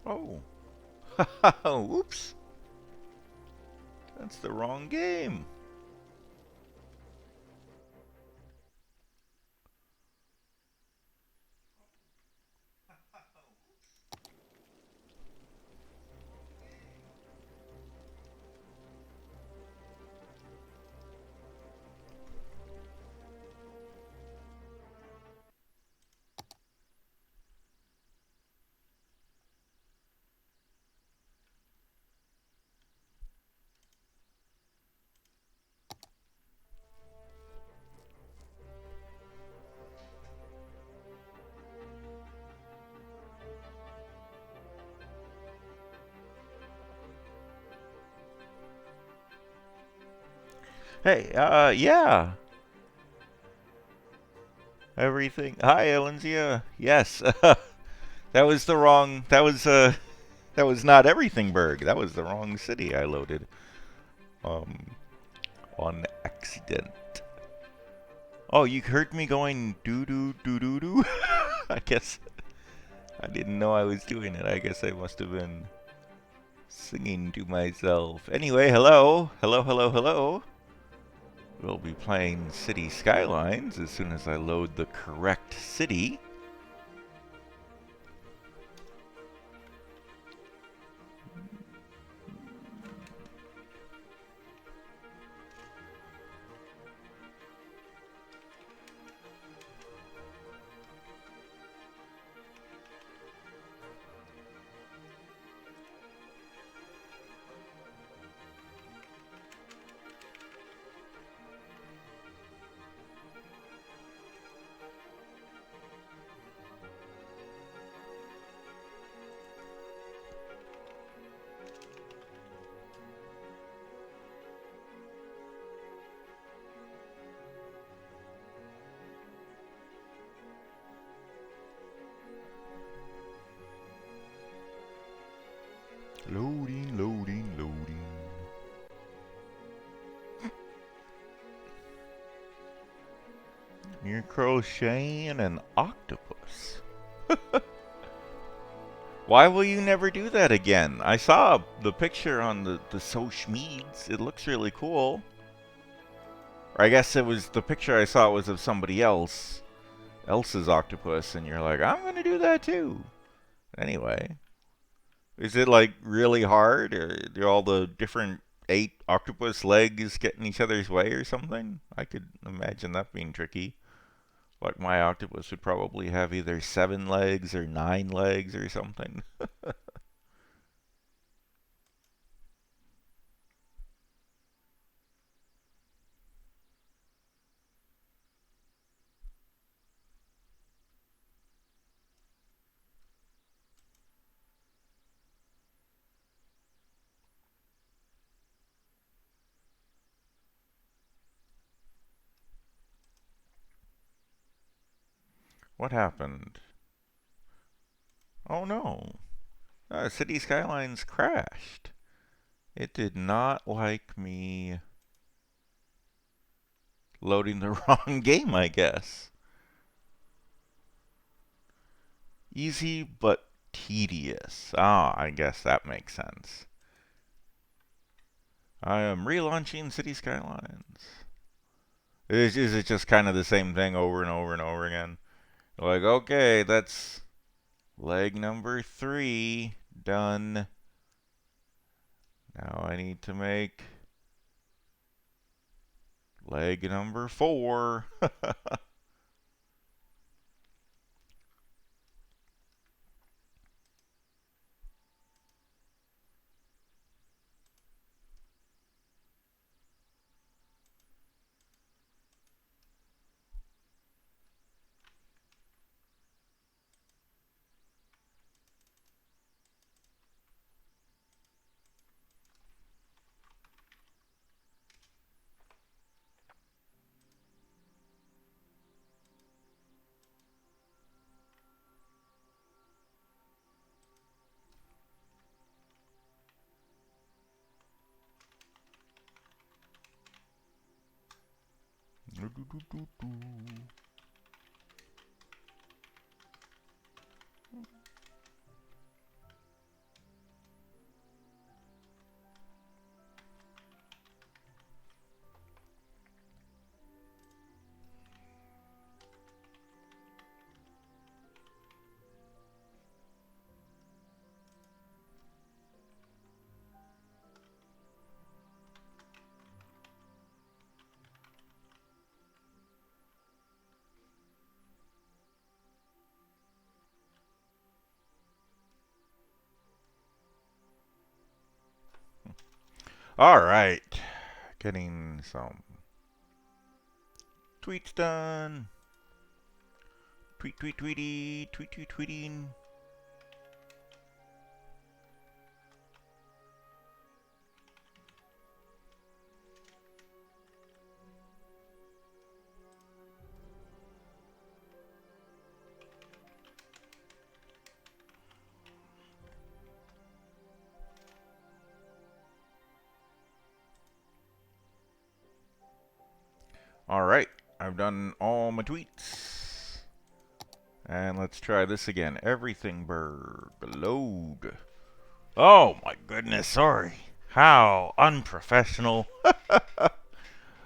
Oh. Oops. That's the wrong game. Hey, yeah. Everything. Hi, Alencia. Yes. That was the wrong. That was not Everythingburg. That was the wrong city I loaded. Um, on accident. Oh, you heard me going doo doo doo doo doo? I guess I didn't know I was doing it. I guess I must have been singing to myself. Anyway, hello. Hello, hello, hello. We'll be playing City Skylines as soon as I load the correct city. Loading, loading, loading. You're crocheting an octopus. Why will you never do that again? I saw the picture on the social meds. It looks really cool. Or I guess it was the picture I saw was of somebody else's octopus, and you're like, I'm gonna do that too. Anyway, is it like really hard, or do all the different 8 octopus legs get in each other's way or something? I could imagine that being tricky. Like my octopus would probably have either 7 legs or 9 legs or something. What happened? Oh no. City Skylines crashed. It did not like me loading the wrong game, I guess. Easy but tedious. Ah, I guess that makes sense. I am relaunching City Skylines. Is it just kind of the same thing over and over and over again? Like, okay, that's leg number 3 done. Now I need to make leg number 4. All right. Getting some tweets done. Tweet, tweet, tweety. Tweet, tweet, tweeting. All right. I've done all my tweets. And let's try this again. Everything Berg. Load. Oh my goodness, sorry. How unprofessional.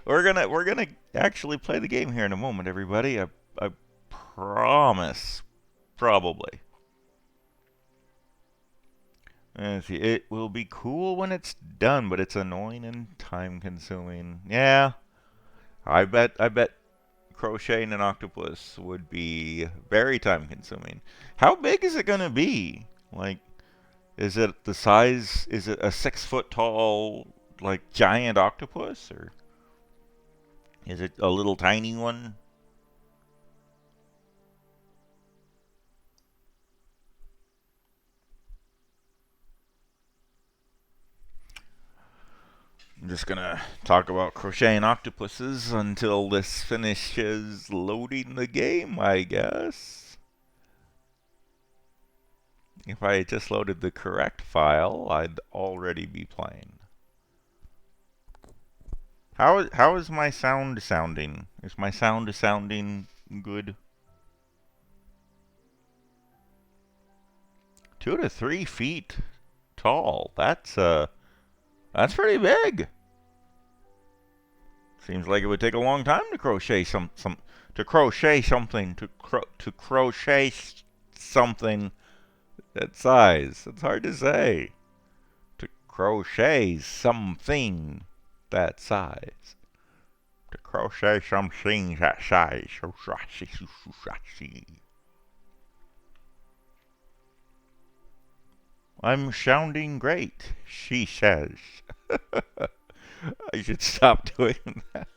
We're gonna actually play the game here in a moment, everybody. I promise. Probably. And see, it will be cool when it's done, but it's annoying and time consuming. Yeah. I bet crocheting an octopus would be very time consuming. How big is it gonna be? Like, is it the size? Is it a 6 foot tall, like giant octopus, or is it a little tiny one? I'm just gonna talk about crocheting octopuses until this finishes loading the game, I guess. If I had just loaded the correct file, I'd already be playing. How is my sound sounding? Is my sound sounding good? 2 to 3 feet tall. That's pretty big. Seems like it would take a long time to crochet to crochet something to crochet something that size. It's hard to say. To crochet something that size. To crochet something that size. I'm sounding great, she says. I should stop doing that.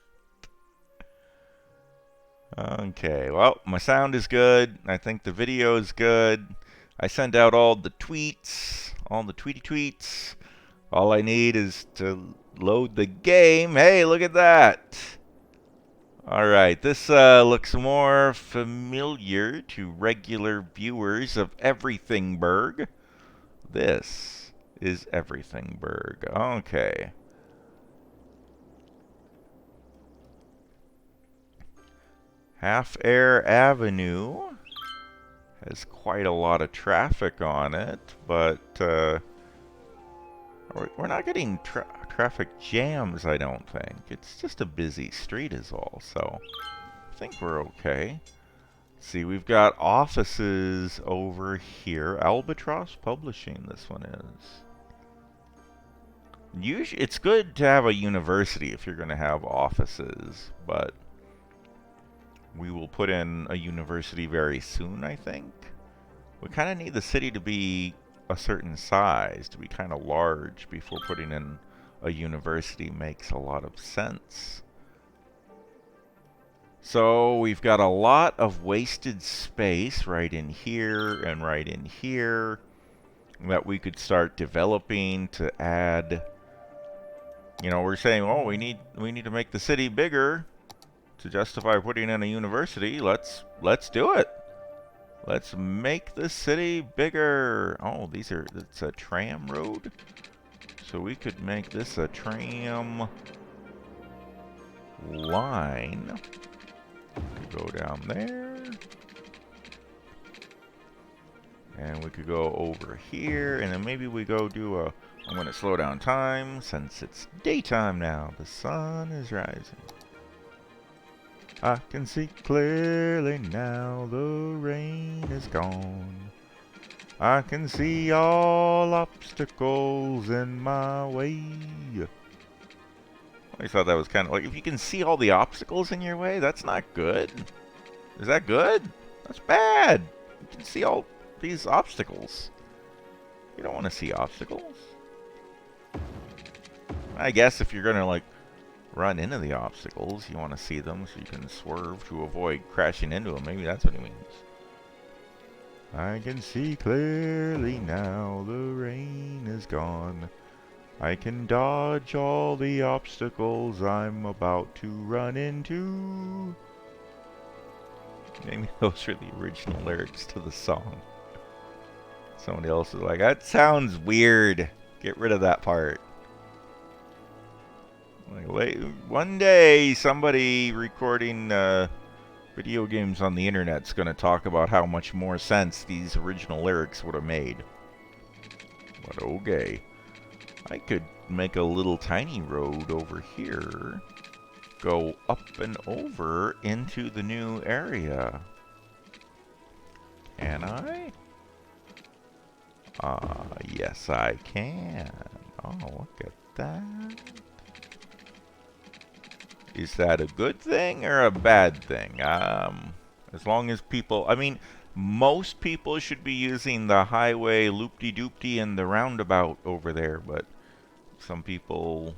Okay, well, my sound is good. I think the video is good. I sent out all the tweets, all the tweety tweets. All I need is to load the game. Hey, look at that. Alright, this looks more familiar to regular viewers of Everythingburg. This is Everythingburg. Okay. Half Air Avenue has quite a lot of traffic on it, but we're not getting traffic jams, I don't think. It's just a busy street is all, so I think we're okay. See, we've got offices over here. Albatross Publishing, this one is. Usually, it's good to have a university if you're going to have offices, but we will put in a university very soon, I think. We kind of need the city to be a certain size, to be kind of large before putting in a university makes a lot of sense. So we've got a lot of wasted space right in here and right in here that we could start developing to add. You know, we're saying, oh, we need to make the city bigger to justify putting in a university. Let's do it. Let's make the city bigger. Oh, it's a tram road. So we could make this a tram line. We could go down there. And we could go over here. And then maybe we go do a... I'm going to slow down time since it's daytime now. The sun is rising. I can see clearly now, the rain is gone. I can see all obstacles in my way. I thought that was kind of like, if you can see all the obstacles in your way, that's not good. Is that good? That's bad. You can see all these obstacles. You don't want to see obstacles. I guess if you're going to like run into the obstacles, you want to see them so you can swerve to avoid crashing into them. Maybe that's what he means. I can see clearly now, the rain is gone. I can dodge all the obstacles I'm about to run into. Maybe those are the original lyrics to the song. Somebody else is like, that sounds weird. Get rid of that part. Like, one day, somebody recording video games on the internet's going to talk about how much more sense these original lyrics would have made. But okay. I could make a little tiny road over here. Go up and over into the new area. Can I? Yes I can. Oh, look at that. Is that a good thing or a bad thing? As long as people... I mean, most people should be using the highway loop-de-doop-de and the roundabout over there, but some people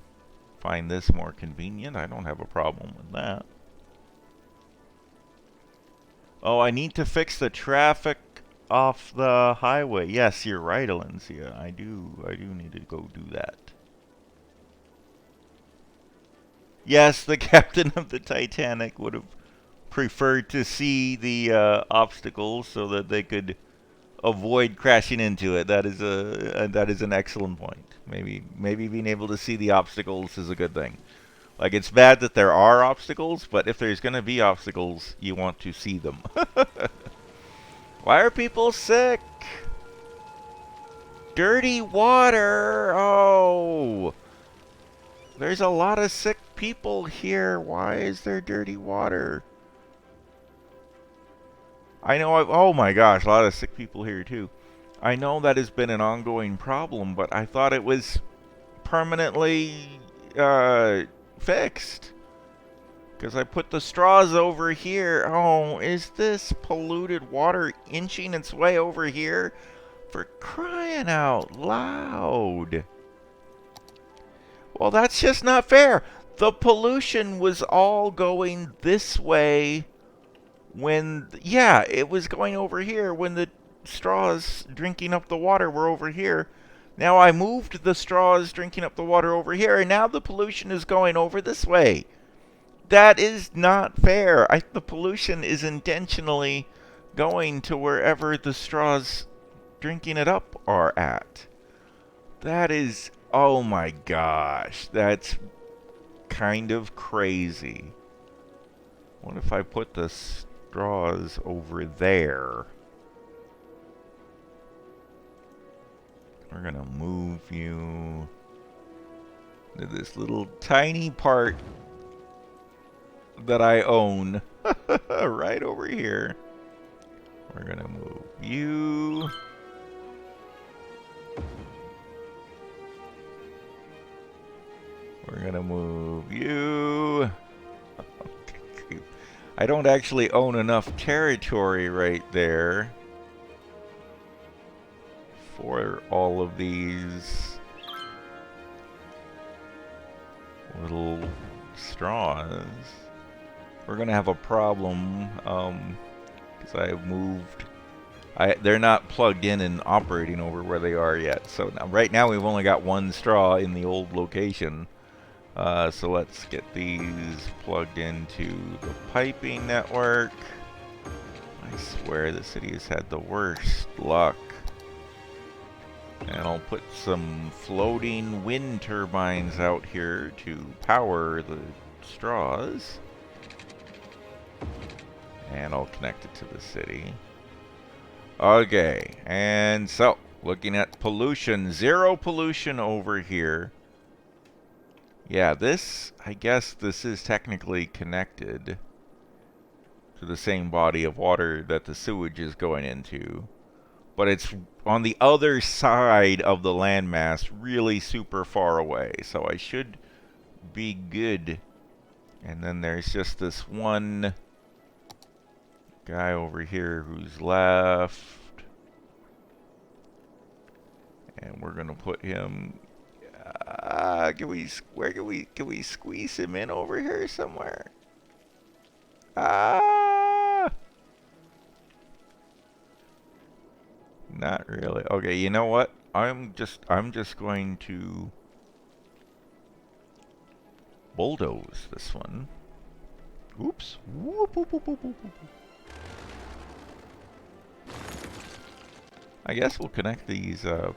find this more convenient. I don't have a problem with that. Oh, I need to fix the traffic off the highway. Yes, you're right, Alencia. I do need to go do that. Yes, the captain of the Titanic would have preferred to see the obstacles so that they could avoid crashing into it. That is an excellent point. Maybe being able to see the obstacles is a good thing. Like, it's bad that there are obstacles, but if there's going to be obstacles, you want to see them. Why are people sick? Dirty water! Oh! There's a lot of sick people here. Why is there dirty water? I know, oh my gosh, a lot of sick people here too. I know that has been an ongoing problem, but I thought it was permanently fixed. Because I put the straws over here. Oh, is this polluted water inching its way over here? For crying out loud. Well, that's just not fair. The pollution was all going this way when... Yeah, it was going over here when the straws drinking up the water were over here. Now I moved the straws drinking up the water over here, and now the pollution is going over this way. That is not fair. The pollution is intentionally going to wherever the straws drinking it up are at. That is, oh my gosh, that's kind of crazy. What if I put the straws over there? We're gonna move you to this little tiny part that I own right over here. We're gonna move you. We're gonna move you. I don't actually own enough territory right there for all of these little straws. We're gonna have a problem because I have moved. They're not plugged in and operating over where they are yet. So now, right now we've only got one straw in the old location. So let's get these plugged into the piping network. I swear the city has had the worst luck. And I'll put some floating wind turbines out here to power the straws. And I'll connect it to the city. Okay, and so, looking at pollution, zero pollution over here. Yeah, I guess this is technically connected to the same body of water that the sewage is going into. But it's on the other side of the landmass, really super far away. So I should be good. And then there's just this one guy over here who's left. And we're gonna put him. Can we squeeze him in over here somewhere? Not really. Okay, you know what? I'm just going to bulldoze this one. Oops. Whoop, whoop, whoop, whoop, whoop, whoop. I guess we'll connect these power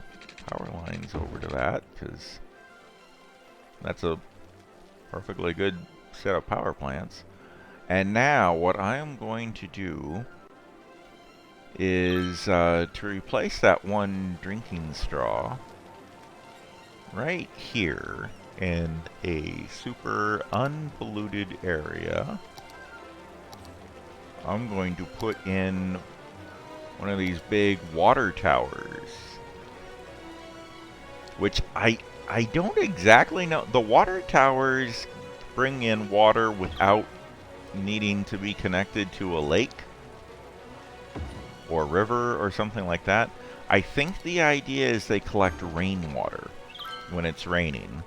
lines over to that, because that's a perfectly good set of power plants. And now what I am going to do is to replace that one drinking straw right here in a super unpolluted area. I'm going to put in one of these big water towers, which I don't exactly know. The water towers bring in water without needing to be connected to a lake or river or something like that. I think the idea is they collect rainwater when it's raining,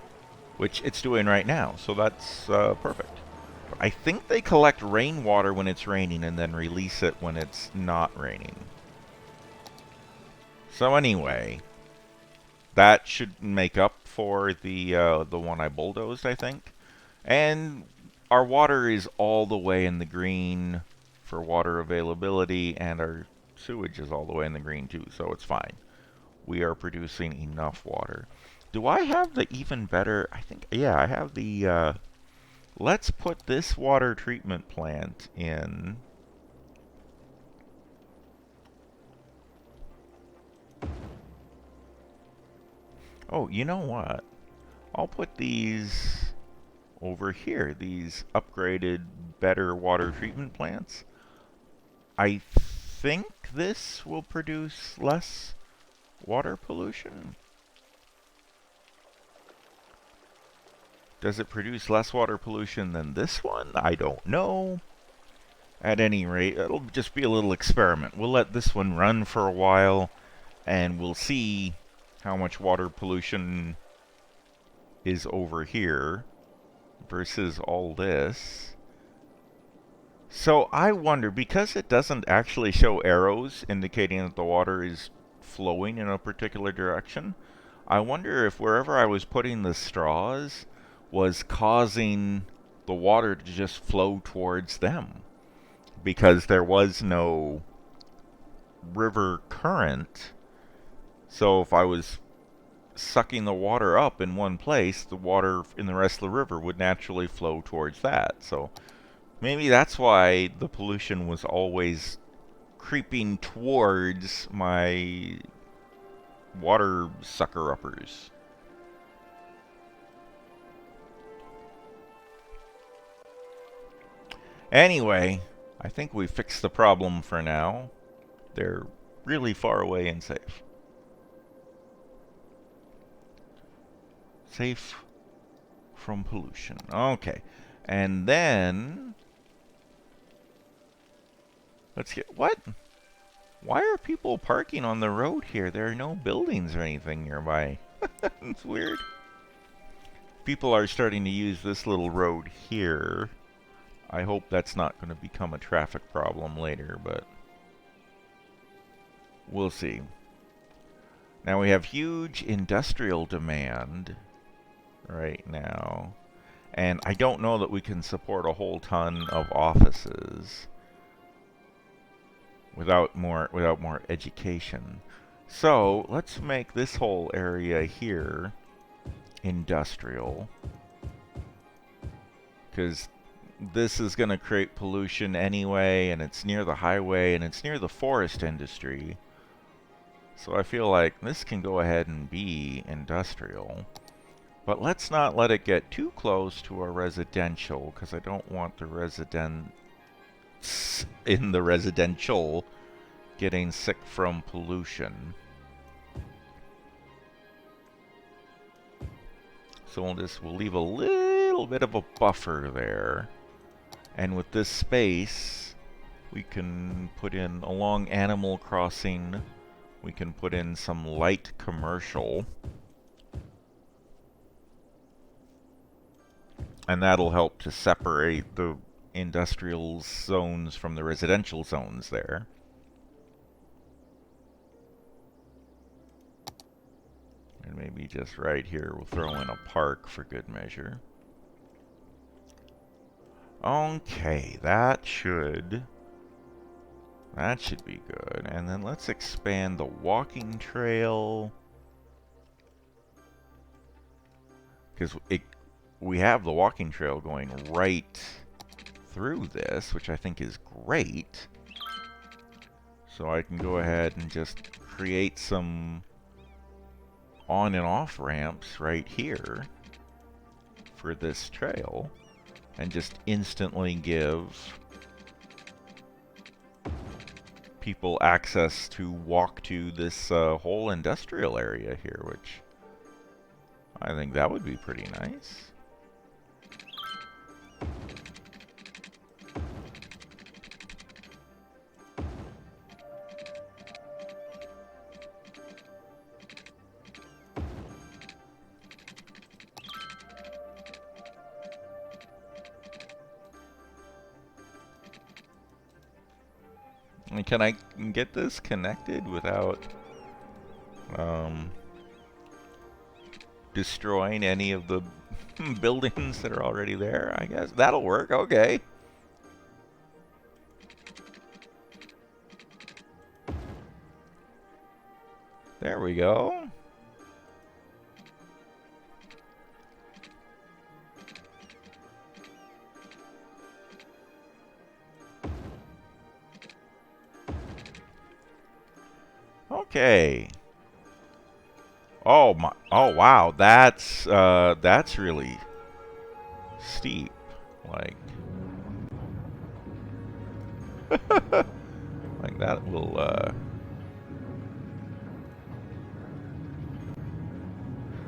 which it's doing right now, so that's perfect. I think they collect rainwater when it's raining and then release it when it's not raining. So anyway, that should make up for the one I bulldozed, I think. And our water is all the way in the green for water availability, and our sewage is all the way in the green too, so it's fine. We are producing enough water. Do I have the even better? I think, yeah, I have the, let's put this water treatment plant in. Oh, you know what? I'll put these over here, these upgraded, better water treatment plants. I think this will produce less water pollution. Does it produce less water pollution than this one? I don't know. At any rate, it'll just be a little experiment. We'll let this one run for a while, and we'll see how much water pollution is over here versus all this. So I wonder, because it doesn't actually show arrows indicating that the water is flowing in a particular direction, I wonder if wherever I was putting the straws was causing the water to just flow towards them, because there was no river current. So if I was sucking the water up in one place, the water in the rest of the river would naturally flow towards that. So maybe that's why the pollution was always creeping towards my water sucker-uppers. Anyway, I think we fixed the problem for now. They're really far away and safe. Safe from pollution. Okay. And then let's get... What? Why are people parking on the road here? There are no buildings or anything nearby. It's weird. People are starting to use this little road here. I hope that's not going to become a traffic problem later, but we'll see. Now we have huge industrial demand right now, and I don't know that we can support a whole ton of offices without more education. So let's make this whole area here industrial, because this is going to create pollution anyway, and it's near the highway, and it's near the forest industry. So I feel like this can go ahead and be industrial. But let's not let it get too close to our residential, because I don't want the residents in the residential getting sick from pollution. So we'll leave a little bit of a buffer there. And with this space, we can put in, along Animal Crossing, we can put in some light commercial. And that'll help to separate the industrial zones from the residential zones there. And maybe just right here we'll throw in a park for good measure. Okay, that should be good. And then let's expand the walking trail, because we have the walking trail going right through this, which I think is great. So I can go ahead and just create some on and off ramps right here for this trail, and just instantly give people access to walk to this whole industrial area here, which I think that would be pretty nice. Can I get this connected without destroying any of the buildings that are already there? I guess that'll work. Okay. There we go. Okay. Oh my! Oh wow! That's really steep. Like, like that will.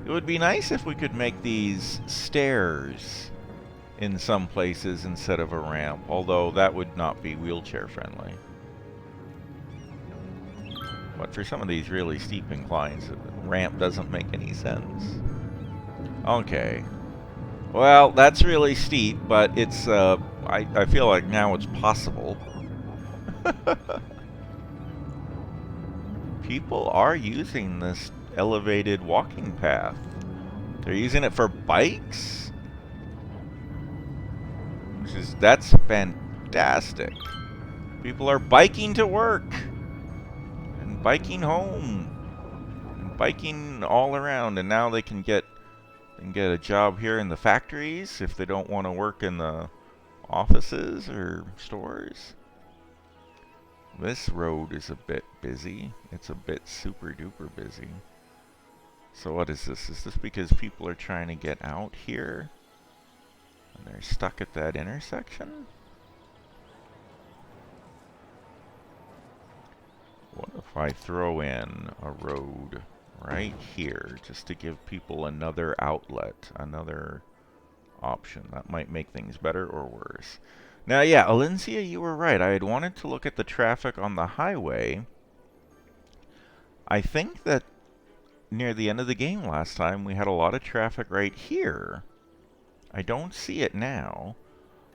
It would be nice if we could make these stairs in some places instead of a ramp. Although that would not be wheelchair friendly. But for some of these really steep inclines, the ramp doesn't make any sense. Okay. Well, that's really steep, but it's, I feel like now it's possible. People are using this elevated walking path. They're using it for bikes? That's fantastic. People are biking to work and biking home and biking all around, and now they can get a job here in the factories if they don't want to work in the offices or stores. This road is a bit busy. It's a bit super duper busy. So what is this? Is this because people are trying to get out here and they're stuck at that intersection? What if I throw in a road right here just to give people another outlet, another option? That might make things better or worse. Now, yeah, Alencia, you were right. I had wanted to look at the traffic on the highway. I think that near the end of the game last time, we had a lot of traffic right here. I don't see it now,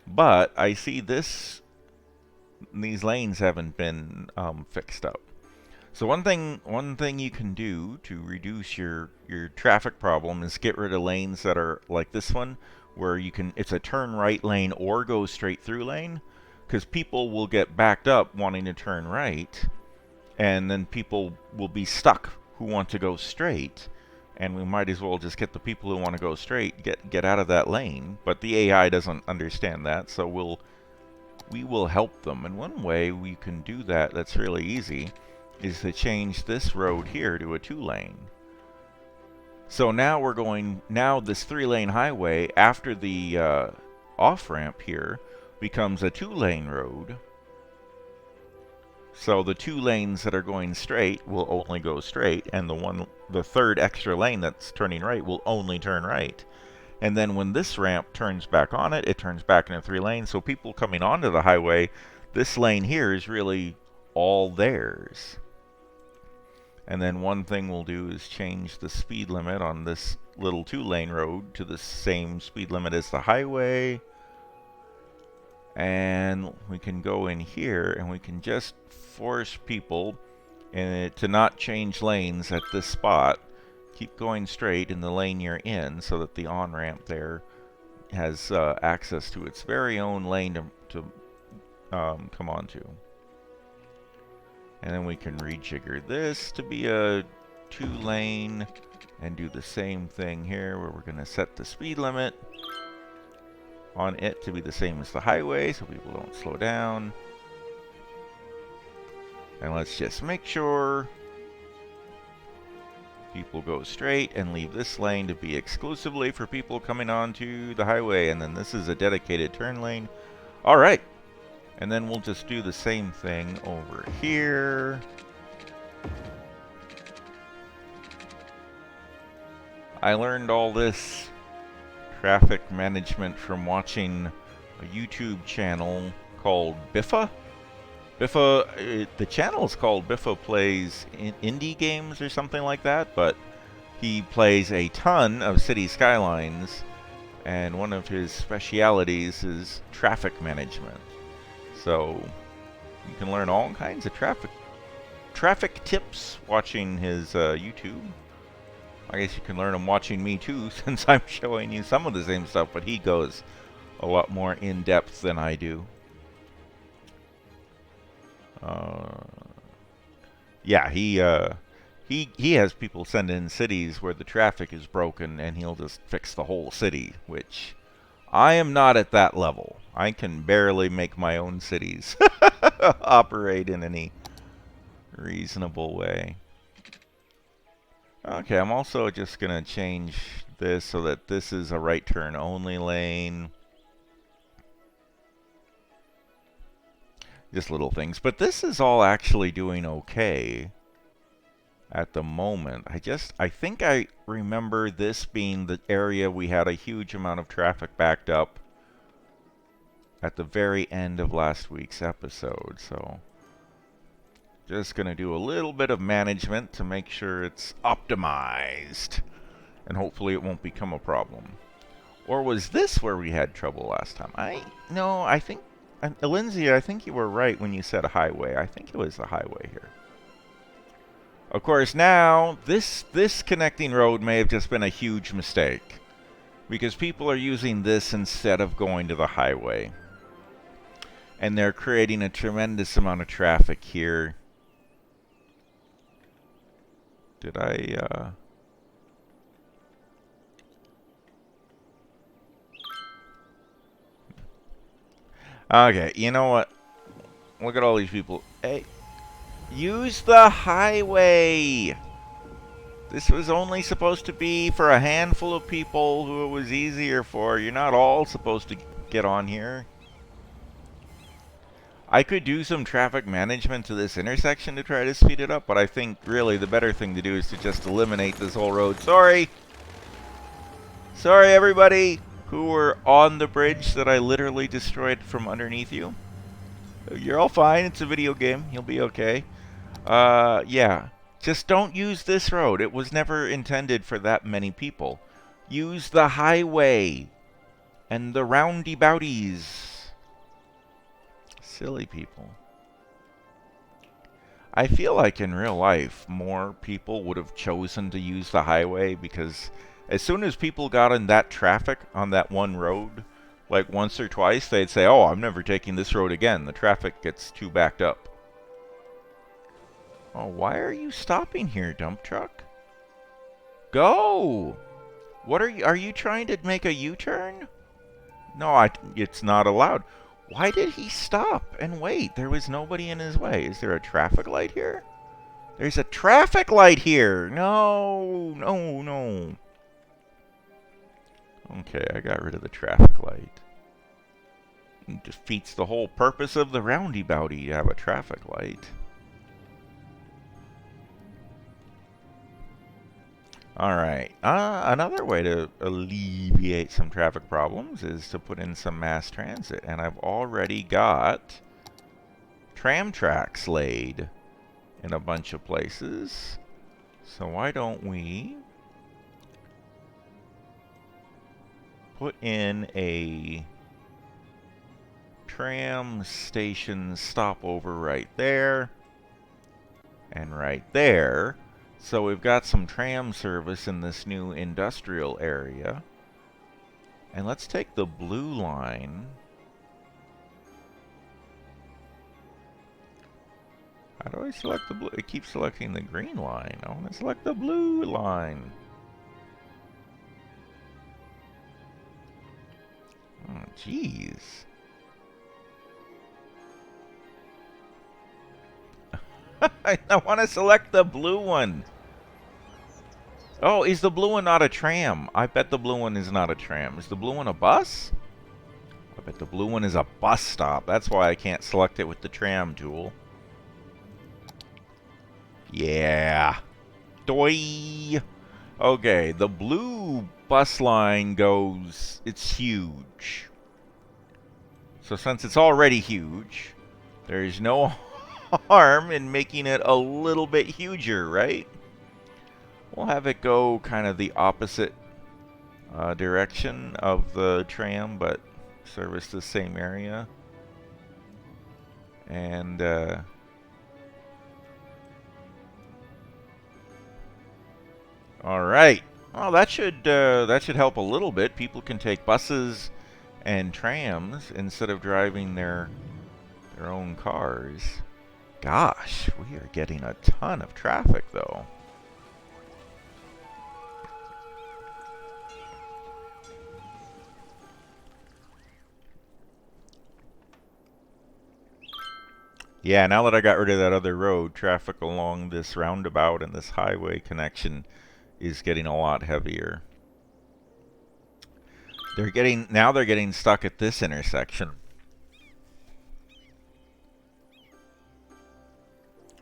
but I see these lanes haven't been fixed up. So one thing you can do to reduce your traffic problem is get rid of lanes that are like this one, where it's a turn right lane or go straight through lane, because people will get backed up wanting to turn right, and then people will be stuck who want to go straight, and we might as well just get the people who want to go straight get out of that lane. But the AI doesn't understand that, so we will help them. And one way we can do that that's really easy is to change this road here to a 2-lane. So now this 3-lane highway after the off-ramp here becomes a 2-lane road. So the 2 lanes that are going straight will only go straight, and the third extra lane that's turning right will only turn right. And then when this ramp turns back on it turns back into 3 lanes. So people coming onto the highway, this lane here is really all theirs. And then one thing we'll do is change the speed limit on this little 2-lane road to the same speed limit as the highway. And we can go in here and we can just force people to not change lanes at this spot. Keep going straight in the lane you're in so that the on-ramp there has access to its very own lane to come onto. And then we can rejigger this to be a 2-lane and do the same thing here, where we're going to set the speed limit on it to be the same as the highway so people don't slow down. And let's just make sure people go straight and leave this lane to be exclusively for people coming onto the highway. And then this is a dedicated turn lane. All right. And then we'll just do the same thing over here. I learned all this traffic management from watching a YouTube channel called Biffa. The channel is called Biffa Plays Indie Games or something like that, but he plays a ton of city skylines, and one of his specialities is traffic management. So you can learn all kinds of traffic tips watching his YouTube. I guess you can learn them watching me too, since I'm showing you some of the same stuff, but he goes a lot more in depth than I do. Yeah, he has people send in cities where the traffic is broken, and he'll just fix the whole city, which I am not at that level. I can barely make my own cities operate in any reasonable way. Okay, I'm also just going to change this so that this is a right turn only lane. Just little things. But this is all actually doing okay at the moment. I think I remember this being the area we had a huge amount of traffic backed up at the very end of last week's episode. So just going to do a little bit of management to make sure it's optimized. And hopefully it won't become a problem. Or was this where we had trouble last time? No, I think... Lindsay, I think you were right when you said a highway. I think it was a highway here. Of course, now, this connecting road may have just been a huge mistake, because people are using this instead of going to the highway. And they're creating a tremendous amount of traffic here. Did I, Okay, you know what? Look at all these people. Hey, use the highway! This was only supposed to be for a handful of people who it was easier for. You're not all supposed to get on here. I could do some traffic management to this intersection to try to speed it up, but I think really the better thing to do is to just eliminate this whole road. Sorry! Sorry, everybody who were on the bridge that I literally destroyed from underneath you. You're all fine. It's a video game. You'll be okay. Yeah. Just don't use this road. It was never intended for that many people. Use the highway and the roundabouties. Silly people. I feel like in real life, more people would have chosen to use the highway because as soon as people got in that traffic on that one road, like once or twice, they'd say, oh, I'm never taking this road again. The traffic gets too backed up. Oh, why are you stopping here, dump truck? Go! What are you trying to make a U-turn? No, it's not allowed. Why did he stop and wait? There was nobody in his way. Is there a traffic light here? There's a traffic light here! No, no, no. Okay, I got rid of the traffic light. It defeats the whole purpose of the roundabouty to have a traffic light. Alright, another way to alleviate some traffic problems is to put in some mass transit. And I've already got tram tracks laid in a bunch of places. So why don't we put in a tram station stopover right there and right there. So we've got some tram service in this new industrial area. And let's take the blue line. How do I select the blue? It keeps selecting the green line. I want to select the blue line. Oh, jeez. I want to select the blue one. Oh, is the blue one not a tram? I bet the blue one is not a tram. Is the blue one a bus? I bet the blue one is a bus stop. That's why I can't select it with the tram tool. Yeah. Doi. Okay, the blue bus line goes... It's huge. So since it's already huge, there's no harm in making it a little bit huger, right? We'll have it go kind of the opposite direction of the tram, but service the same area. And all right. Well, that should help a little bit. People can take buses and trams instead of driving their own cars. Gosh, we are getting a ton of traffic, though. Yeah, now that I got rid of that other road, traffic along this roundabout and this highway connection is getting a lot heavier. They're getting stuck at this intersection.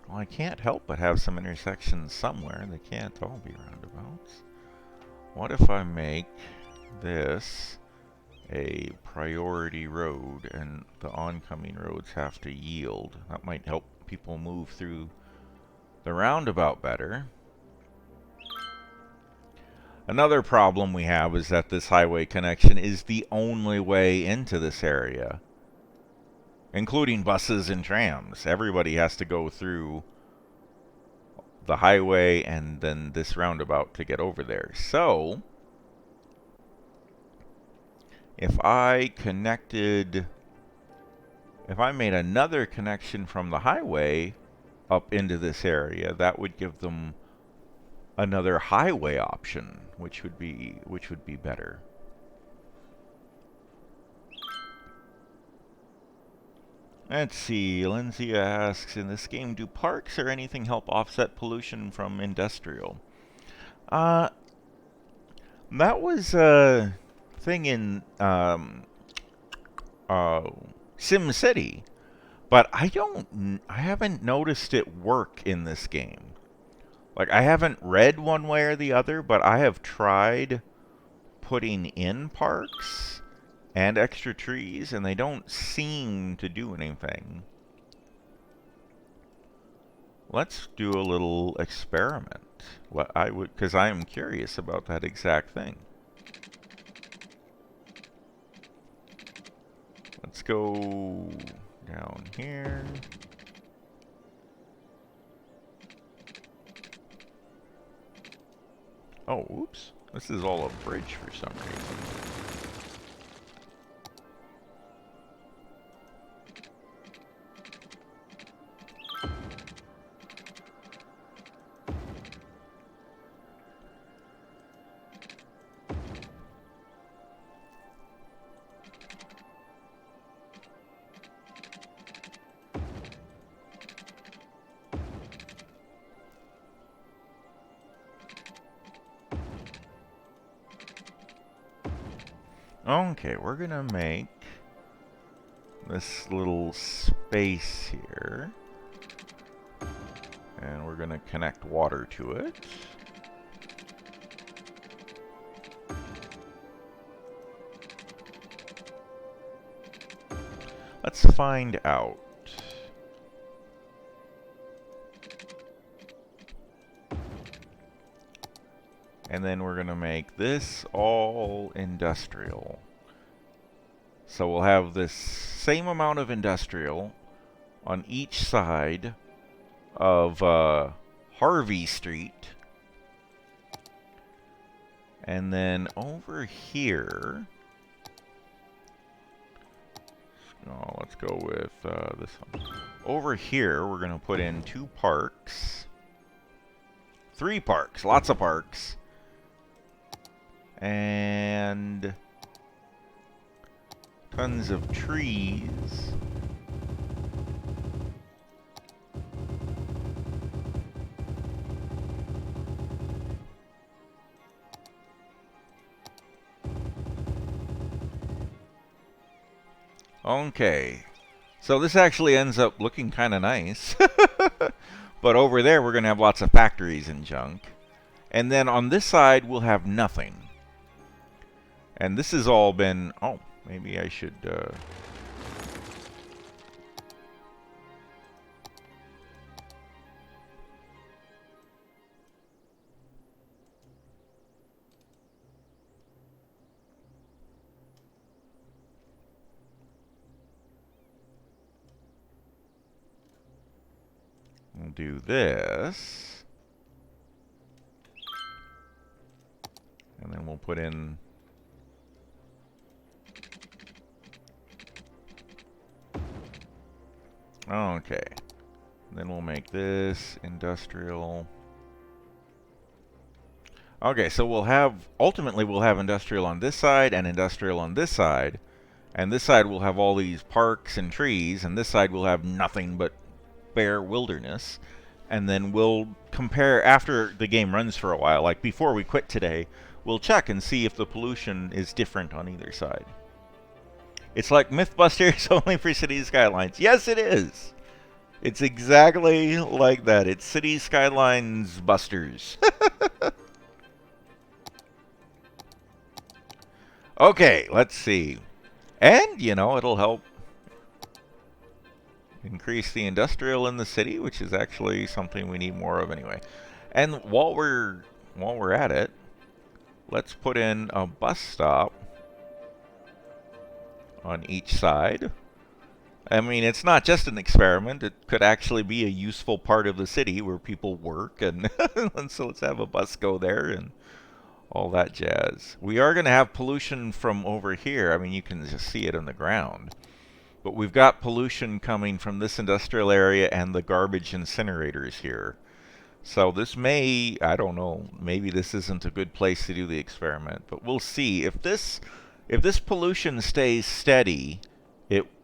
Well, I can't help but have some intersections somewhere. They can't all be roundabouts. What if I make this a priority road and the oncoming roads have to yield? That might help people move through the roundabout better. Another problem we have is that this highway connection is the only way into this area, including buses and trams. Everybody has to go through the highway and then this roundabout to get over there. So if I connected If I made another connection from the highway up into this area, that would give them another highway option, which would be better. Let's see, Lindsay asks, in this game, do parks or anything help offset pollution from industrial? Uh, that was a thing in Sim City, but I haven't noticed it work in this game. Like, I haven't read one way or the other, but I have tried putting in parks and extra trees, and they don't seem to do anything. Let's do a little experiment. Because I am curious about that exact thing. Let's go down here. Oh, oops. This is all a bridge for some reason. Okay, we're gonna make this little space here, and we're gonna connect water to it. Let's find out. And then we're gonna make this all industrial. So we'll have this same amount of industrial on each side of Harvey Street. And then over here, oh, let's go with this one. Over here, we're gonna put in 2 parks. 3 parks, lots of parks. And tons of trees. Okay. So this actually ends up looking kind of nice. But over there, we're going to have lots of factories and junk. And then on this side, we'll have nothing. And this has all been... Oh, maybe I should... We'll do this. And then we'll put in... Okay. Then we'll make this industrial. Okay, so we'll have... Ultimately, we'll have industrial on this side and industrial on this side. And this side will have all these parks and trees, and this side will have nothing but bare wilderness. And then we'll compare after the game runs for a while, like before we quit today, we'll check and see if the pollution is different on either side. It's like Mythbusters only for City Skylines. Yes, it is. It's exactly like that. It's City Skylines Busters. Okay, let's see. And, you know, it'll help increase the industrial in the city, which is actually something we need more of anyway. And while we're at it, let's put in a bus stop on each side. I mean, it's not just an experiment. It could actually be a useful part of the city where people work, and, and so let's have a bus go there and all that jazz. We are going to have pollution from over here. I mean, you can just see it on the ground. But we've got pollution coming from this industrial area and the garbage incinerators here. So this may, I don't know, maybe this isn't a good place to do the experiment, but we'll see. If this pollution stays steady,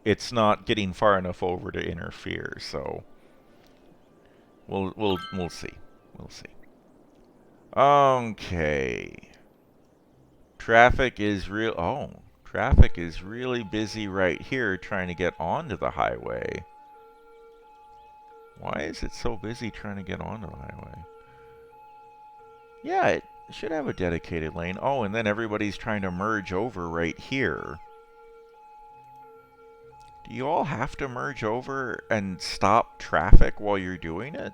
it's not getting far enough over to interfere. So we'll see. We'll see. Okay. Traffic is traffic is really busy right here trying to get onto the highway. Why is it so busy trying to get onto the highway? Yeah, it should have a dedicated lane. Oh, and then everybody's trying to merge over right here. Do you all have to merge over and stop traffic while you're doing it?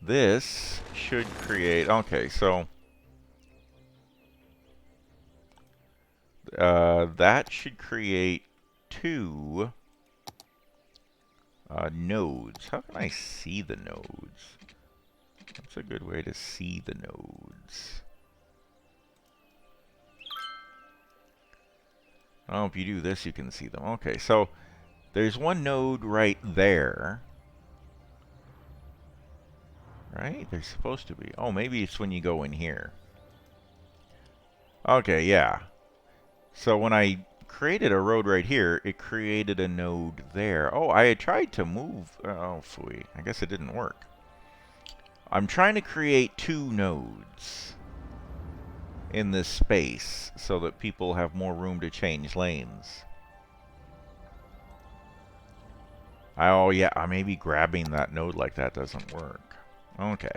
This should create... Okay, so... that should create 2 nodes. How can I see the nodes? That's a good way to see the nodes. Oh, if you do this, you can see them. Okay, so there's one node right there. Right? There's supposed to be. Oh, maybe it's when you go in here. Okay, yeah. So when I created a road right here, it created a node there. Oh, I had tried to move. Oh, phooey. I guess it didn't work. I'm trying to create 2 nodes in this space so that people have more room to change lanes. Oh, yeah, maybe grabbing that node like that doesn't work. Okay.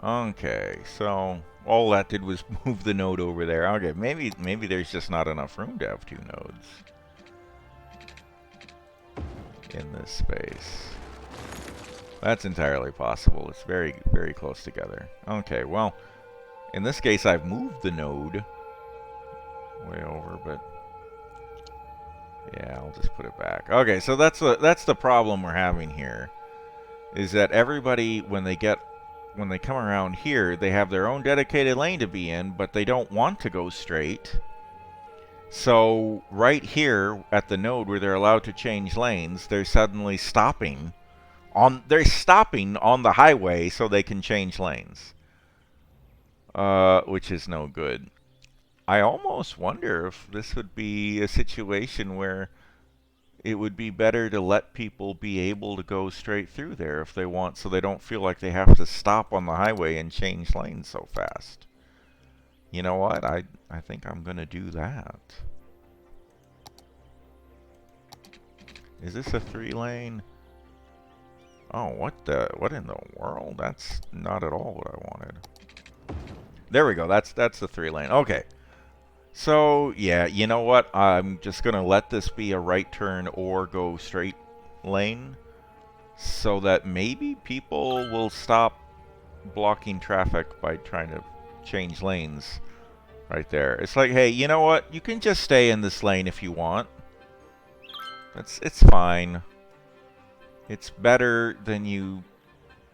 Okay, so all that did was move the node over there. Okay, maybe there's just not enough room to have 2 nodes in this space. That's entirely possible. It's very, very close together. Okay, well, in this case, I've moved the node way over, but yeah, I'll just put it back. Okay, so that's the problem we're having here, is that everybody, when they come around here, they have their own dedicated lane to be in, but they don't want to go straight. So right here at the node where they're allowed to change lanes, they're suddenly stopping on the highway so they can change lanes. Which is no good. I almost wonder if this would be a situation where it would be better to let people be able to go straight through there if they want, so they don't feel like they have to stop on the highway and change lanes so fast. You know what? I think I'm going to do that. Is this a 3-lane? Oh, what in the world? That's not at all what I wanted. There we go. That's the 3-lane. Okay. So, yeah, you know what? I'm just going to let this be a right turn or go straight lane so that maybe people will stop blocking traffic by trying to change lanes right there. It's like, hey, you know what? You can just stay in this lane if you want. It's fine. It's better than you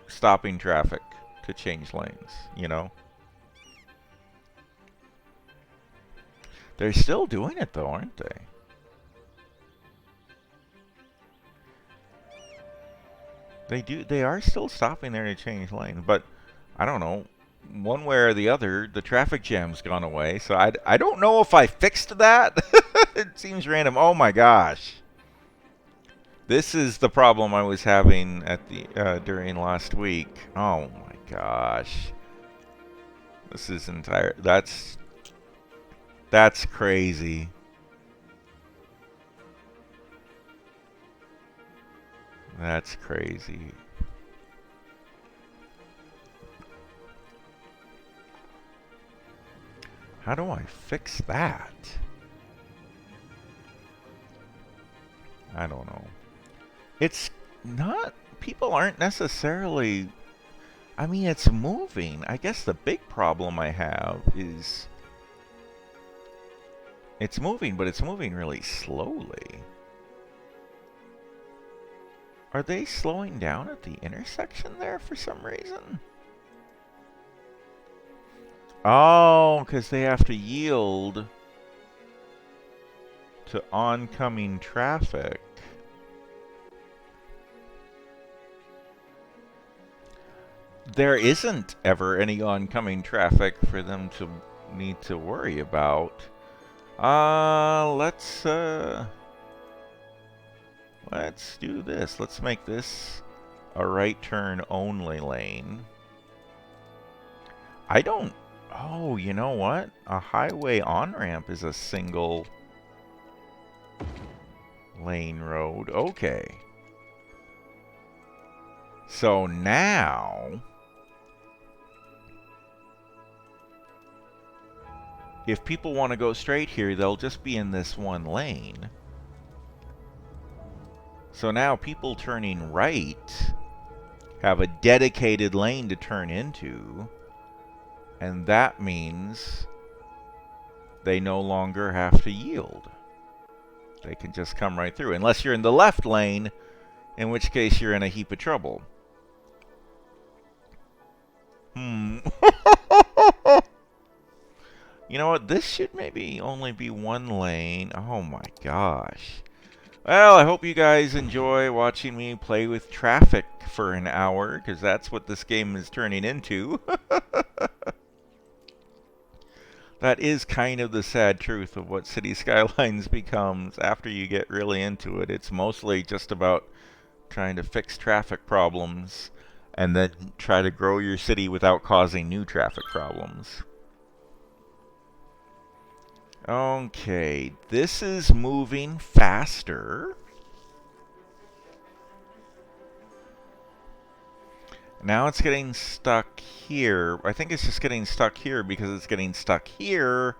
stopping traffic to change lanes, you know? They're still doing it though, aren't they? They are still stopping there to change lanes, but I don't know, one way or the other, the traffic jam's gone away, so I don't know if I fixed that. It seems random. Oh my gosh. This is the problem I was having at the during last week. Oh my gosh. This is that's crazy. That's crazy. How do I fix that? I don't know. It's not... People aren't necessarily... I mean, it's moving. I guess the big problem I have is... It's moving, but it's moving really slowly. Are they slowing down at the intersection there for some reason? Oh, because they have to yield to oncoming traffic. There isn't ever any oncoming traffic for them to need to worry about. Let's do this. Let's make this a right turn only lane. I don't... Oh, you know what? A highway on-ramp is a single lane road. Okay. So now... if people want to go straight here, they'll just be in this one lane. So now people turning right have a dedicated lane to turn into, and that means they no longer have to yield. They can just come right through, unless you're in the left lane, in which case you're in a heap of trouble. You know what? This should maybe only be one lane. Oh my gosh. Well, I hope you guys enjoy watching me play with traffic for an hour, because that's what this game is turning into. That is kind of the sad truth of what City Skylines becomes after you get really into it. It's mostly just about trying to fix traffic problems and then try to grow your city without causing new traffic problems. Okay, this is moving faster. Now it's getting stuck here. I think it's just getting stuck here because it's getting stuck here.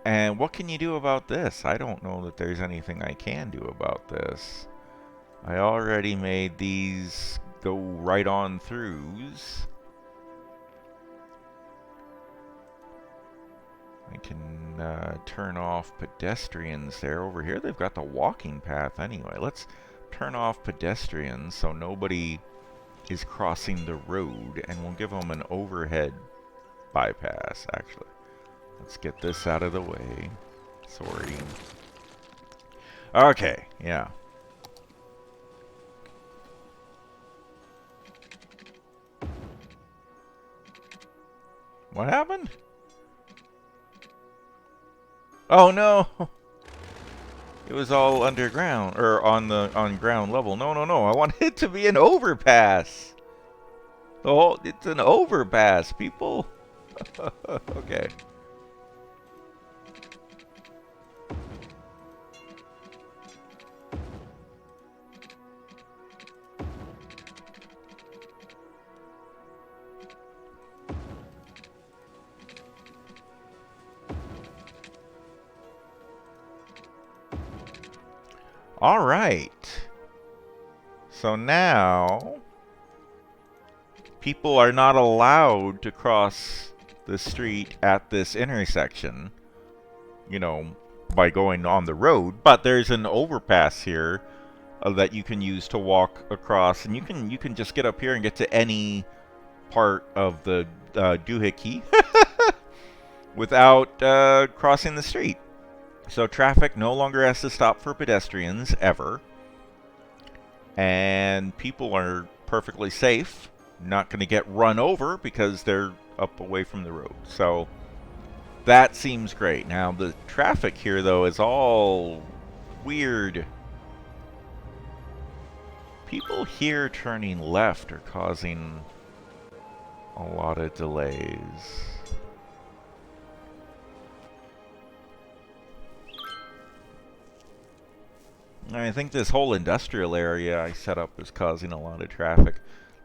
And what can you do about this? I don't know that there's anything I can do about this. I already made these go right on throughs. I can turn off pedestrians there. Over here they've got the walking path anyway. Let's turn off pedestrians so nobody is crossing the road, and we'll give them an overhead bypass, actually. Let's get this out of the way. Sorry. Okay, yeah. What happened? Oh no! It was all underground, or on ground level. No, no, no! I want it to be an overpass. It's an overpass, people. Okay. All right. So now people are not allowed to cross the street at this intersection, you know, by going on the road, but there's an overpass here that you can use to walk across, and you can just get up here and get to any part of the doohickey without crossing the street. So traffic no longer has to stop for pedestrians, ever. And people are perfectly safe, not going to get run over because they're up away from the road. So that seems great. Now the traffic here, though, is all weird. People here turning left are causing a lot of delays. I think this whole industrial area I set up is causing a lot of traffic.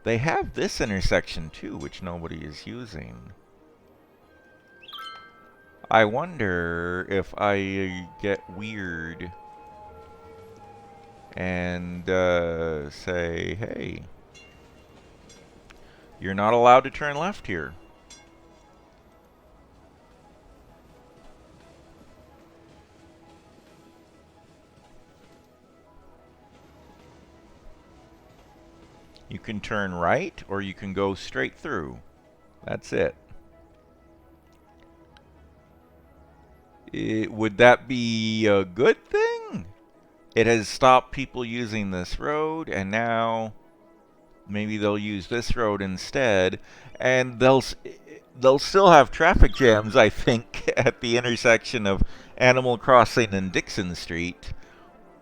They have this intersection too, which nobody is using. I wonder if I get weird and say, hey, you're not allowed to turn left here. You can turn right or you can go straight through. That's it. Would that be a good thing? It has stopped people using this road, and now maybe they'll use this road instead, and they'll still have traffic jams, I think, at the intersection of Animal Crossing and Dixon Street.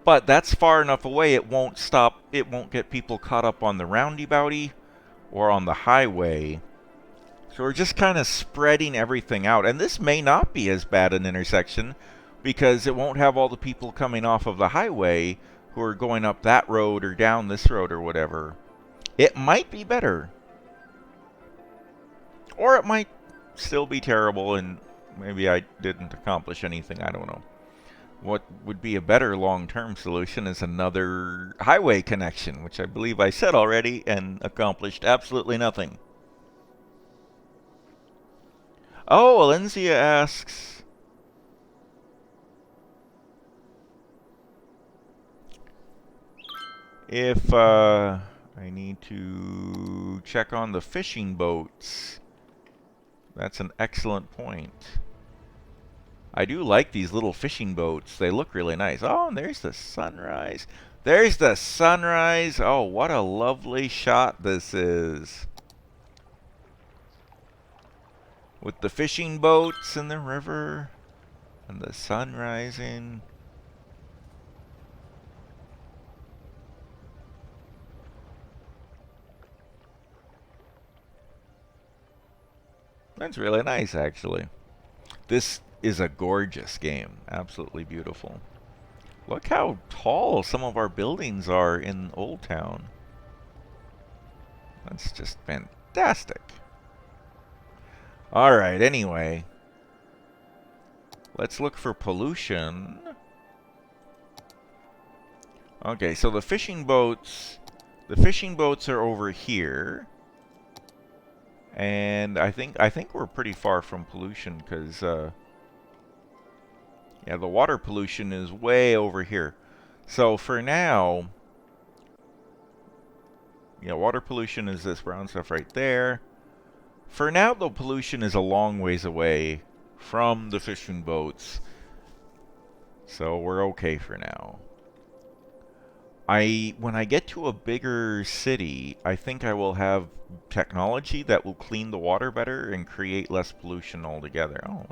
But that's far enough away, it won't get people caught up on the roundabouty or on the highway. So we're just kind of spreading everything out. And this may not be as bad an intersection because it won't have all the people coming off of the highway who are going up that road or down this road or whatever. It might be better. Or it might still be terrible and maybe I didn't accomplish anything. I don't know. What would be a better long-term solution is another highway connection, which I believe I said already and accomplished absolutely nothing. Oh, Alencia asks, if I need to check on the fishing boats. That's an excellent point. I do like these little fishing boats. They look really nice. Oh, and there's the sunrise. There's the sunrise. Oh, what a lovely shot this is. With the fishing boats in the river and the sun rising. That's really nice, actually. This is a gorgeous game. Absolutely beautiful. Look how tall some of our buildings are in Old Town. That's just fantastic. Alright, anyway. Let's look for pollution. Okay, so the fishing boats are over here. And I think we're pretty far from pollution because yeah, the water pollution is way over here. So for now, yeah, water pollution is this brown stuff right there. For now, the pollution is a long ways away from the fishing boats. So we're okay for now. When I get to a bigger city, I think I will have technology that will clean the water better and create less pollution altogether. Oh,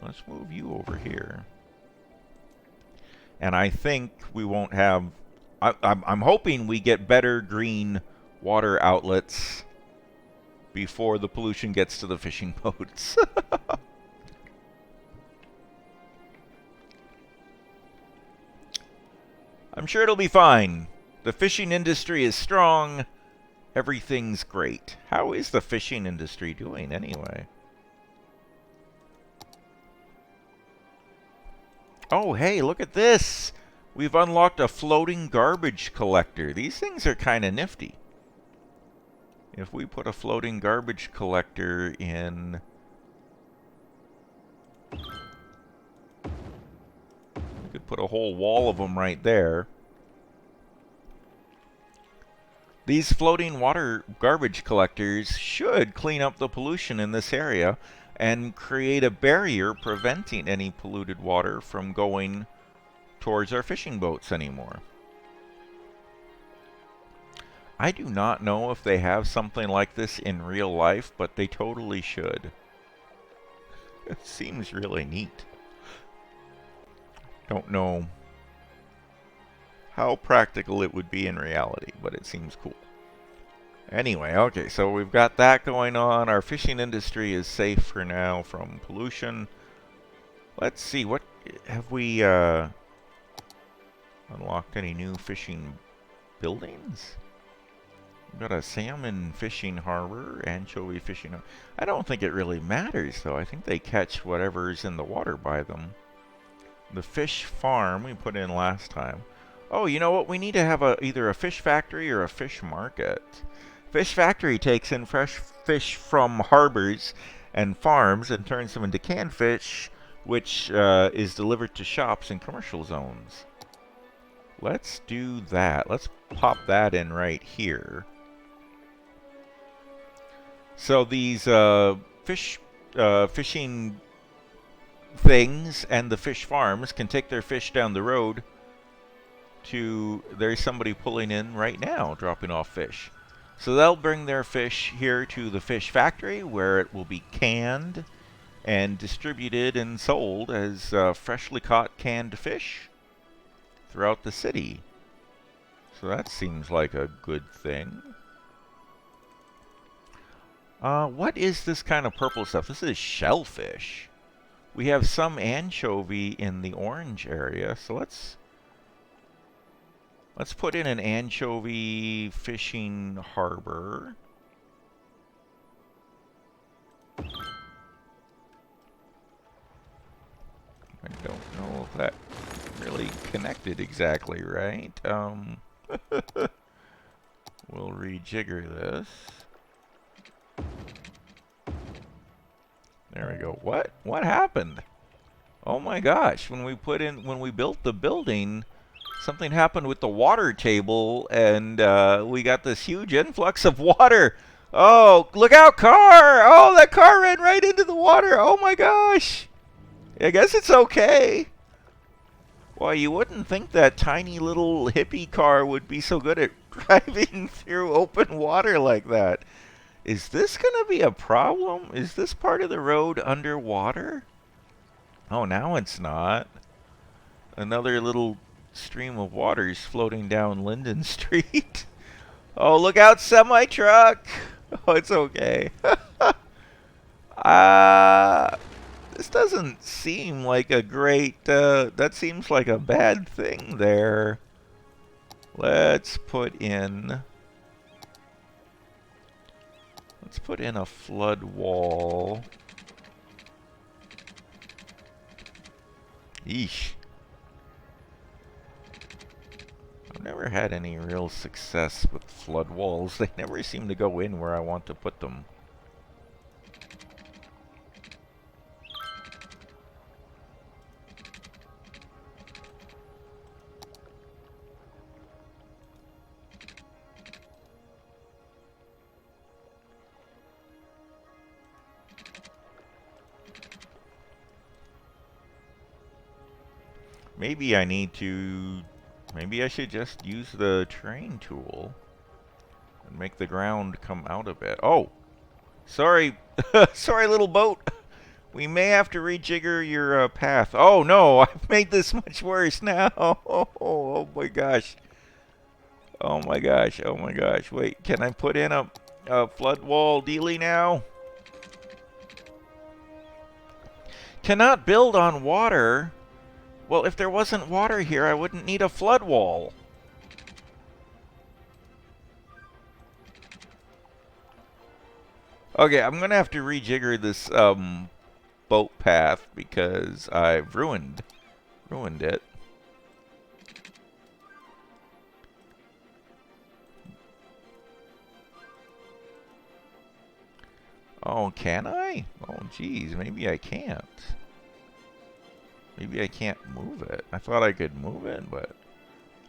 let's move you over here. And I think we won't have... I'm hoping we get better green water outlets before the pollution gets to the fishing boats. I'm sure it'll be fine. The fishing industry is strong. Everything's great. How is the fishing industry doing anyway? Oh, hey, look at this. We've unlocked a floating garbage collector. These things are kind of nifty. If we put a floating garbage collector in... we could put a whole wall of them right there. These floating water garbage collectors should clean up the pollution in this area and create a barrier preventing any polluted water from going towards our fishing boats anymore. I do not know if they have something like this in real life, but they totally should. It seems really neat. Don't know how practical it would be in reality, but it seems cool. Anyway, okay, so we've got that going on. Our fishing industry is safe for now from pollution. Let's see, what have we unlocked any new fishing buildings? We've got a salmon fishing harbor, anchovy fishing harbor. I don't think it really matters, though. I think they catch whatever's in the water by them. The fish farm we put in last time. Oh, you know what? We need to have either a fish factory or a fish market. Fish factory takes in fresh fish from harbors and farms and turns them into canned fish, which is delivered to shops in commercial zones. Let's do that. Let's pop that in right here. So these fishing things and the fish farms can take their fish down the road to... There's somebody pulling in right now, dropping off fish. So they'll bring their fish here to the fish factory, where it will be canned and distributed and sold as freshly caught canned fish throughout the city. So that seems like a good thing. What is this kind of purple stuff? This is shellfish. We have some anchovy in the orange area, so let's put in an anchovy fishing harbor. I don't know if that really connected exactly right. We'll rejigger this. There we go. What happened? Oh my gosh, when we built the building, something happened with the water table, and we got this huge influx of water. Oh, look out, car! Oh, that car ran right into the water. Oh my gosh. I guess it's okay. Well, you wouldn't think that tiny little hippie car would be so good at driving through open water like that. Is this going to be a problem? Is this part of the road underwater? Oh, now it's not. Another little stream of water is floating down Linden Street. Oh, look out, semi-truck! Oh, it's okay. This doesn't seem like a great... that seems like a bad thing there. Let's put in... Let's put in a flood wall. Yeesh. I've never had any real success with flood walls. They never seem to go in where I want to put them. Maybe I need to... Maybe I should just use the terrain tool and make the ground come out a bit. Oh! Sorry! Sorry, little boat! We may have to rejigger your path. Oh no! I've made this much worse now! Oh my gosh! Oh my gosh, oh my gosh. Wait, can I put in a flood wall dealie now? Cannot build on water? Well, if there wasn't water here, I wouldn't need a flood wall. Okay, I'm gonna have to rejigger this boat path because I've ruined it. Oh, can I? Oh, geez, maybe I can't. Maybe I can't move it. I thought I could move it, but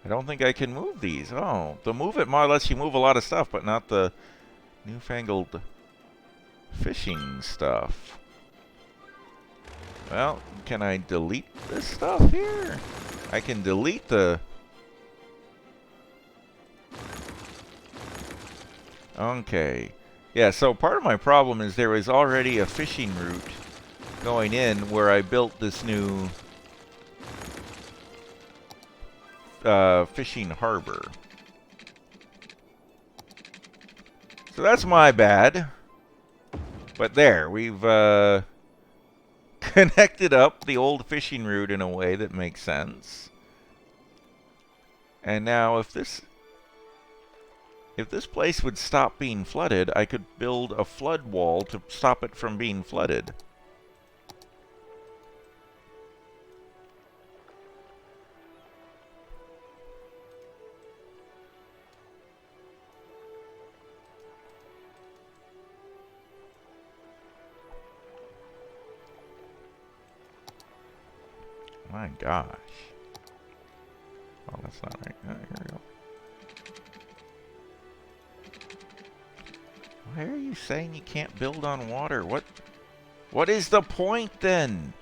I don't think I can move these. Oh, the move it mod lets you move a lot of stuff, but not the newfangled fishing stuff. Well, can I delete this stuff here? I can delete the... Okay. Yeah, so part of my problem is there was already a fishing route going in where I built this new fishing harbor. So that's my bad. But there, we've connected up the old fishing route in a way that makes sense. And now if this place would stop being flooded, I could build a flood wall to stop it from being flooded. My gosh. Oh, that's not right. Here we go. Why are you saying you can't build on water? What is the point then?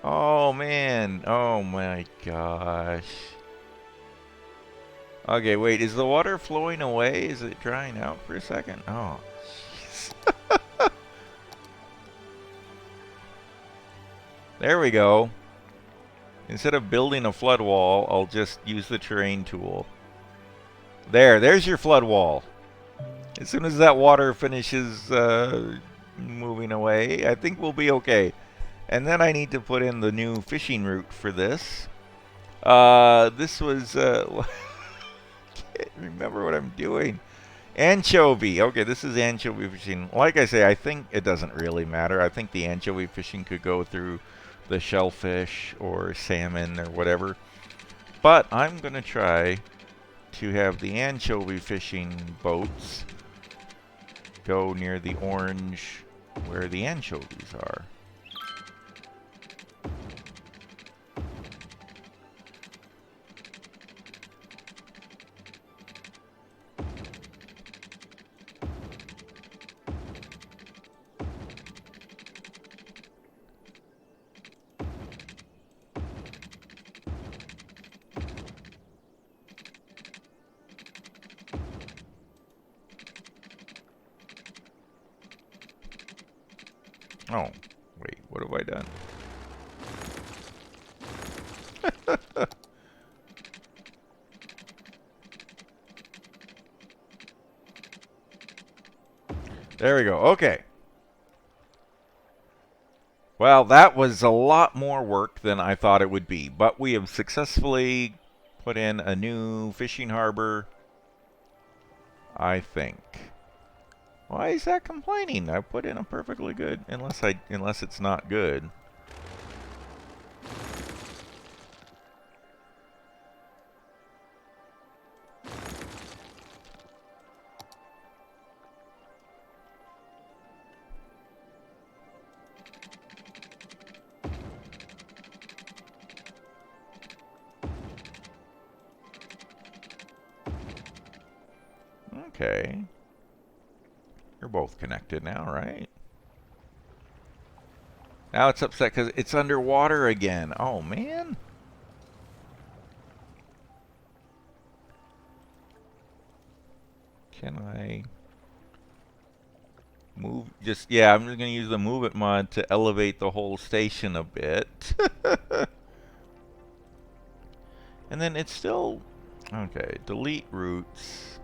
Oh man. Oh my gosh. Okay, wait. Is the water flowing away? Is it drying out for a second? Oh, jeez. There we go. Instead of building a flood wall, I'll just use the terrain tool. There's your flood wall. As soon as that water finishes moving away, I think we'll be okay. And then I need to put in the new fishing route for this. This was... can't remember what I'm doing. Anchovy. Okay, this is anchovy fishing. Like I say, I think it doesn't really matter. I think the anchovy fishing could go through the shellfish or salmon or whatever. But I'm going to try to have the anchovy fishing boats go near the orange where the anchovies are. Oh, wait, what have I done? There we go. Okay. Well, that was a lot more work than I thought it would be, but we have successfully put in a new fishing harbor, I think. Why is that complaining? I put in a perfectly good, unless it's not good. Okay. You're both connected now, right? Now it's upset because it's underwater again. Oh, man. Can I move? Yeah, I'm just going to use the move it mod to elevate the whole station a bit. And then it's still... Okay, delete routes.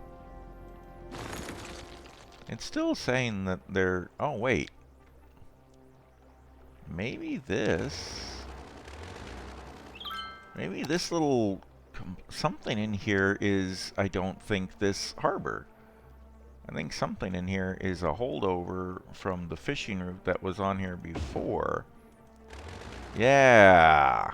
It's still saying that they're... Oh, wait. Maybe this... Maybe this little... Something in here is, I don't think, this harbor. I think something in here is a holdover from the fishing route that was on here before. Yeah.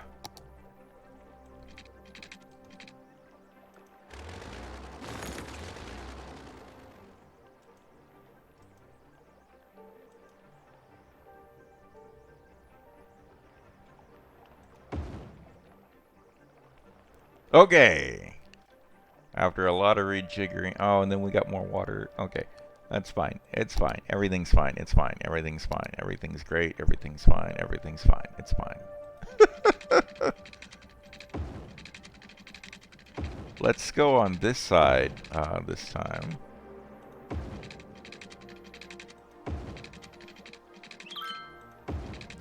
Okay. After a lot of rejiggering. Oh, and then we got more water. Okay. That's fine. It's fine. Everything's fine. It's fine. Everything's fine. Everything's great. Everything's fine. Everything's fine. It's fine. Let's go on this side this time.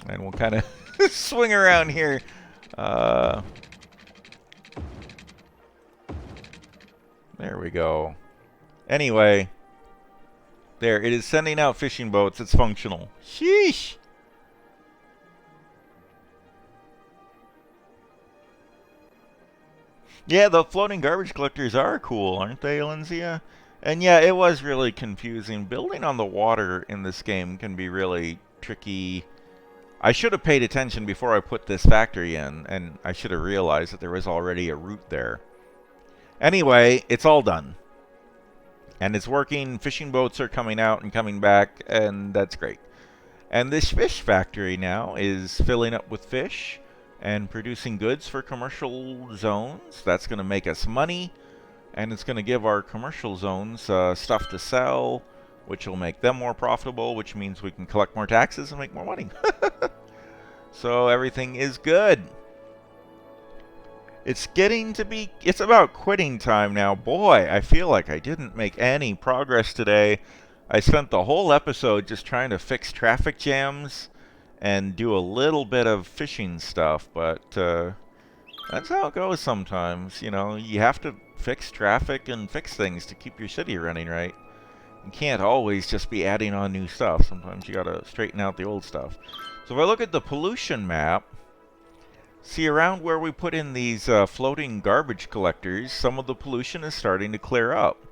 And we'll kind of swing around here. There we go. Anyway, there, it is sending out fishing boats. It's functional. Sheesh! Yeah, the floating garbage collectors are cool, aren't they, Alinzia? And yeah, it was really confusing. Building on the water in this game can be really tricky. I should have paid attention before I put this factory in, and I should have realized that there was already a route there. Anyway, it's all done. And it's working. Fishing boats are coming out and coming back, and that's great. And this fish factory now is filling up with fish. and producing goods for commercial zones. That's going to make us money, and it's going to give our commercial zones stuff to sell, which will make them more profitable, which means we can collect more taxes and make more money. So everything is good. It's about quitting time now. Boy, I feel like I didn't make any progress today. I spent the whole episode just trying to fix traffic jams and do a little bit of fishing stuff, but that's how it goes sometimes. You know, you have to fix traffic and fix things to keep your city running right. You can't always just be adding on new stuff. Sometimes you gotta straighten out the old stuff. So if I look at the pollution map, see around where we put in these floating garbage collectors, some of the pollution is starting to clear up.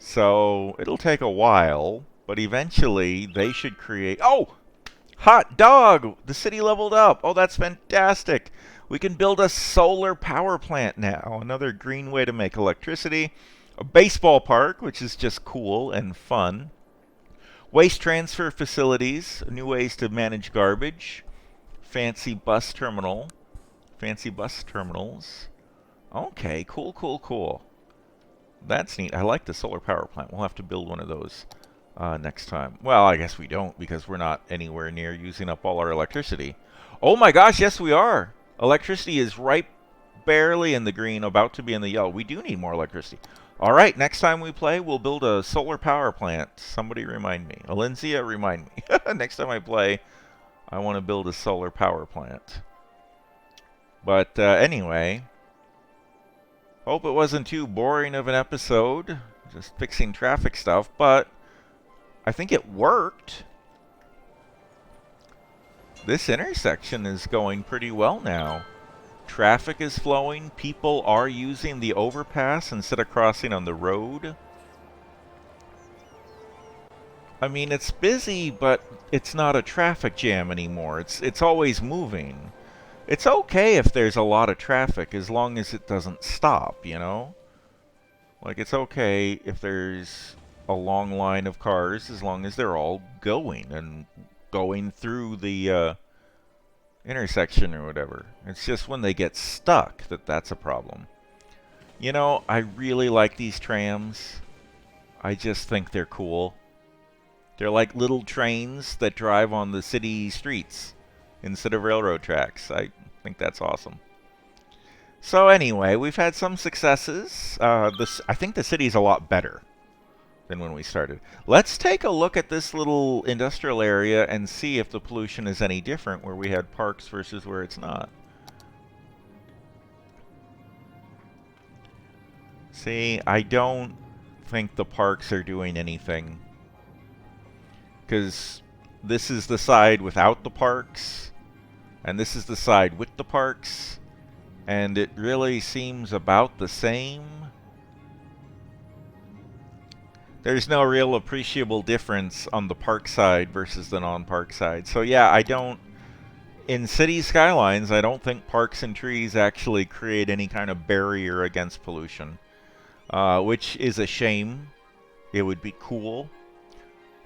So it'll take a while, but eventually they should create... Oh! Hot dog! The city leveled up! Oh, that's fantastic! We can build a solar power plant now. Another green way to make electricity. A baseball park, which is just cool and fun. Waste transfer facilities, new ways to manage garbage. Fancy bus terminal. Fancy bus terminals. Okay, cool, cool, cool. That's neat. I like the solar power plant. We'll have to build one of those next time. Well, I guess we don't, because we're not anywhere near using up all our electricity. Oh my gosh, yes we are! Electricity is right barely in the green, about to be in the yellow. We do need more electricity. Alright, next time we play, we'll build a solar power plant. Somebody remind me. Alencia, remind me. Next time I play, I want to build a solar power plant. But anyway, hope it wasn't too boring of an episode. Just fixing traffic stuff, but I think it worked. This intersection is going pretty well now. Traffic is flowing. People are using the overpass instead of crossing on the road. I mean, it's busy, but it's not a traffic jam anymore. It's always moving. It's okay if there's a lot of traffic as long as it doesn't stop, you know? Like, it's okay if there's a long line of cars as long as they're all going and going through the intersection or whatever. It's just when they get stuck that's a problem. You know, I really like these trams. I just think they're cool. They're like little trains that drive on the city streets instead of railroad tracks. I think that's awesome. So anyway, we've had some successes. I think the city's a lot better than when we started. Let's take a look at this little industrial area and see if the pollution is any different where we had parks versus where it's not. See, I don't think the parks are doing anything, because this is the side without the parks, and this is the side with the parks, and it really seems about the same. There's no real appreciable difference on the park side versus the non-park side. So yeah, in city skylines, I don't think parks and trees actually create any kind of barrier against pollution, which is a shame. It would be cool.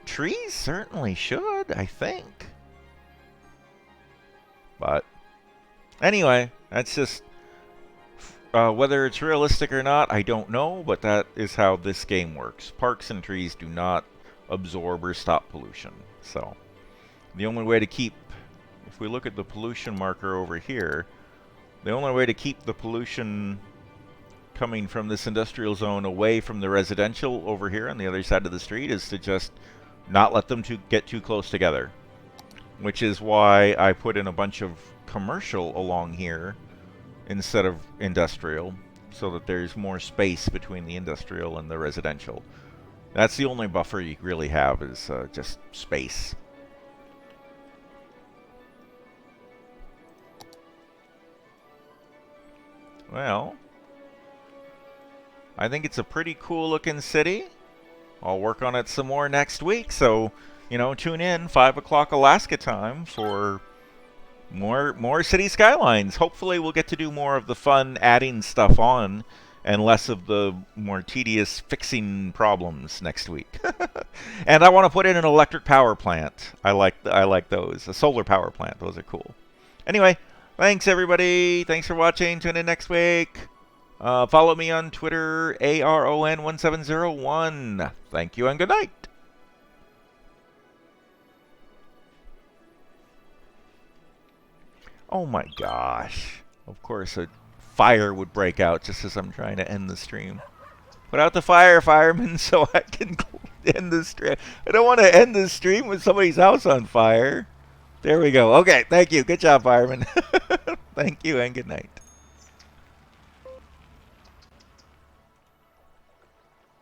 Trees certainly should, I think. But anyway, that's just... whether it's realistic or not, I don't know, but that is how this game works. Parks and trees do not absorb or stop pollution. So, the only way to keep... If we look at the pollution marker over here, the only way to keep the pollution coming from this industrial zone away from the residential over here on the other side of the street is to just not let them get too close together. Which is why I put in a bunch of commercial along here instead of industrial, so that there's more space between the industrial and the residential. That's the only buffer you really have, is just space. Well, I think it's a pretty cool looking city. I'll work on it some more next week, so, you know, tune in 5 o'clock Alaska time for more city skylines. Hopefully we'll get to do more of the fun adding stuff on and less of the more tedious fixing problems next week. And I want to put in an electric power plant. I like those. A solar power plant. Those are cool. Anyway, Thanks, everybody. Thanks for watching. Tune in next week. Follow me on Twitter, ARON1701. Thank you and good night. Oh my gosh. Of course, a fire would break out just as I'm trying to end the stream. Put out the fire, fireman, so I can end the stream. I don't want to end the stream with somebody's house on fire. There we go. Okay, thank you. Good job, fireman. Thank you and good night.